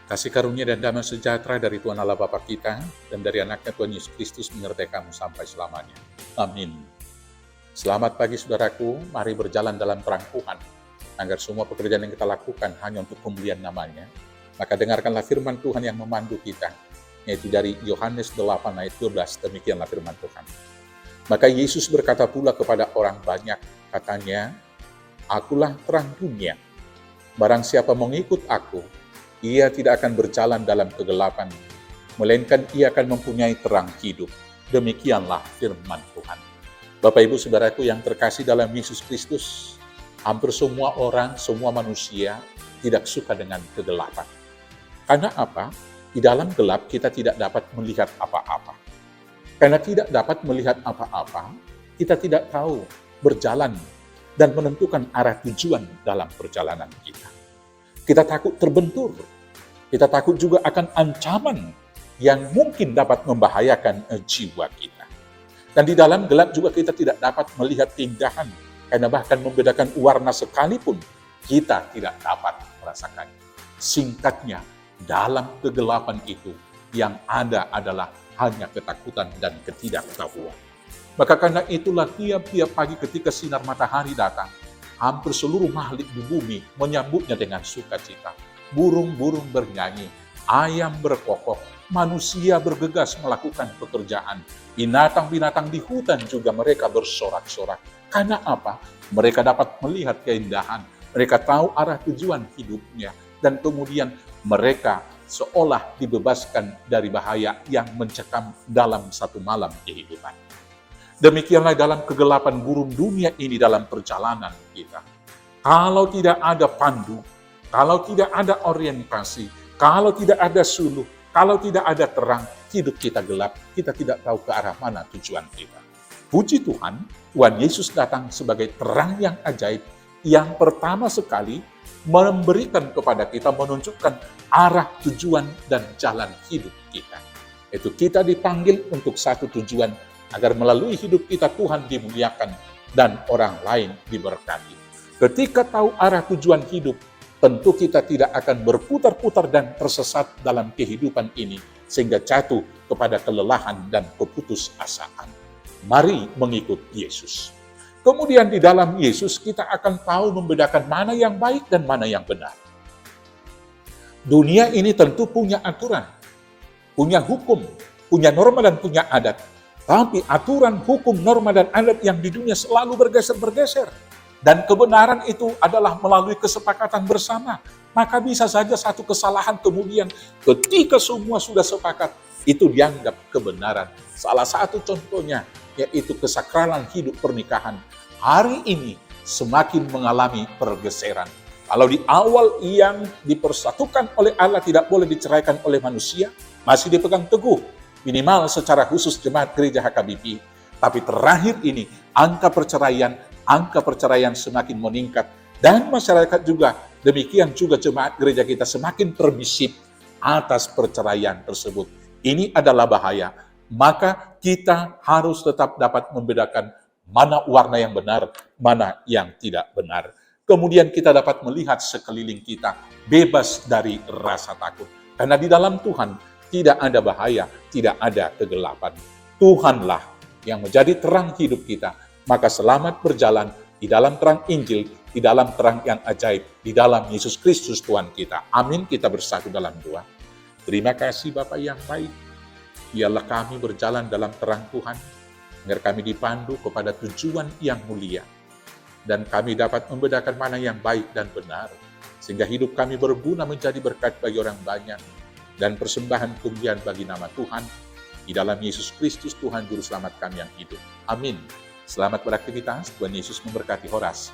Kasih karunia dan damai sejahtera dari Tuhan Allah Bapa kita dan dari anaknya Tuhan Yesus Kristus menyertai kamu sampai selamanya. Amin. Selamat pagi saudaraku, mari berjalan dalam terang Tuhan, agar semua pekerjaan yang kita lakukan hanya untuk kemuliaan namanya. Maka dengarkanlah firman Tuhan yang memandu kita, yaitu dari Yohanes 8 ayat 12, demikianlah firman Tuhan. Maka Yesus berkata pula kepada orang banyak, katanya, "Akulah terang dunia. Barang siapa mengikut aku, ia tidak akan berjalan dalam kegelapan, melainkan ia akan mempunyai terang hidup." Demikianlah firman Tuhan. Bapak Ibu Saudaraku yang terkasih dalam Yesus Kristus, hampir semua orang, semua manusia tidak suka dengan kegelapan. Karena apa? Di dalam gelap kita tidak dapat melihat apa-apa. Karena tidak dapat melihat apa-apa, kita tidak tahu berjalan dan menentukan arah tujuan dalam perjalanan kita. Kita takut terbentur, kita takut juga akan ancaman yang mungkin dapat membahayakan jiwa kita. Dan di dalam gelap juga kita tidak dapat melihat keindahan, karena bahkan membedakan warna sekalipun kita tidak dapat merasakannya. Singkatnya, dalam kegelapan itu yang ada adalah hanya ketakutan dan ketidaktahuan. Maka karena itulah tiap-tiap pagi ketika sinar matahari datang, hampir seluruh makhluk di bumi menyambutnya dengan sukacita. Burung-burung bernyanyi, ayam berkokok, manusia bergegas melakukan pekerjaan. Binatang-binatang di hutan juga mereka bersorak-sorak. Karena apa? Mereka dapat melihat keindahan, mereka tahu arah tujuan hidupnya, dan kemudian mereka seolah dibebaskan dari bahaya yang mencekam dalam satu malam kehidupan. Demikianlah dalam kegelapan burung dunia ini dalam perjalanan kita. Kalau tidak ada pandu, kalau tidak ada orientasi, kalau tidak ada suluh, kalau tidak ada terang, hidup kita gelap, kita tidak tahu ke arah mana tujuan kita. Puji Tuhan, Tuhan Yesus datang sebagai terang yang ajaib, yang pertama sekali memberikan kepada kita, menunjukkan arah tujuan dan jalan hidup kita. Itu kita dipanggil untuk satu tujuan, agar melalui hidup kita Tuhan dimuliakan dan orang lain diberkati. Ketika tahu arah tujuan hidup, tentu kita tidak akan berputar-putar dan tersesat dalam kehidupan ini, sehingga jatuh kepada kelelahan dan keputusasaan. Mari mengikut Yesus. Kemudian di dalam Yesus kita akan tahu membedakan mana yang baik dan mana yang benar. Dunia ini tentu punya aturan, punya hukum, punya norma dan punya adat. Tapi aturan, hukum, norma, dan adat yang di dunia selalu bergeser-bergeser. Dan kebenaran itu adalah melalui kesepakatan bersama. Maka bisa saja satu kesalahan kemudian ketika semua sudah sepakat, itu dianggap kebenaran. Salah satu contohnya yaitu kesakralan hidup pernikahan. Hari ini semakin mengalami pergeseran. Kalau di awal yang dipersatukan oleh Allah tidak boleh diceraikan oleh manusia, masih dipegang teguh. Minimal secara khusus jemaat gereja HKBP. Tapi terakhir ini, angka perceraian semakin meningkat. Dan masyarakat juga, demikian juga jemaat gereja kita semakin permisif atas perceraian tersebut. Ini adalah bahaya. Maka kita harus tetap dapat membedakan mana warna yang benar, mana yang tidak benar. Kemudian kita dapat melihat sekeliling kita, bebas dari rasa takut. Karena di dalam Tuhan, tidak ada bahaya, tidak ada kegelapan. Tuhanlah yang menjadi terang hidup kita. Maka selamat berjalan di dalam terang Injil, di dalam terang yang ajaib, di dalam Yesus Kristus Tuhan kita. Amin, kita bersatu dalam doa. Terima kasih Bapa yang baik. Biarlah kami berjalan dalam terang Tuhan, agar kami dipandu kepada tujuan yang mulia. Dan kami dapat membedakan mana yang baik dan benar, sehingga hidup kami berguna menjadi berkat bagi orang banyak, dan persembahan kemuliaan bagi nama Tuhan, di dalam Yesus Kristus Tuhan Juru Selamat kami yang hidup. Amin. Selamat beraktivitas, Tuhan Yesus memberkati. Horas.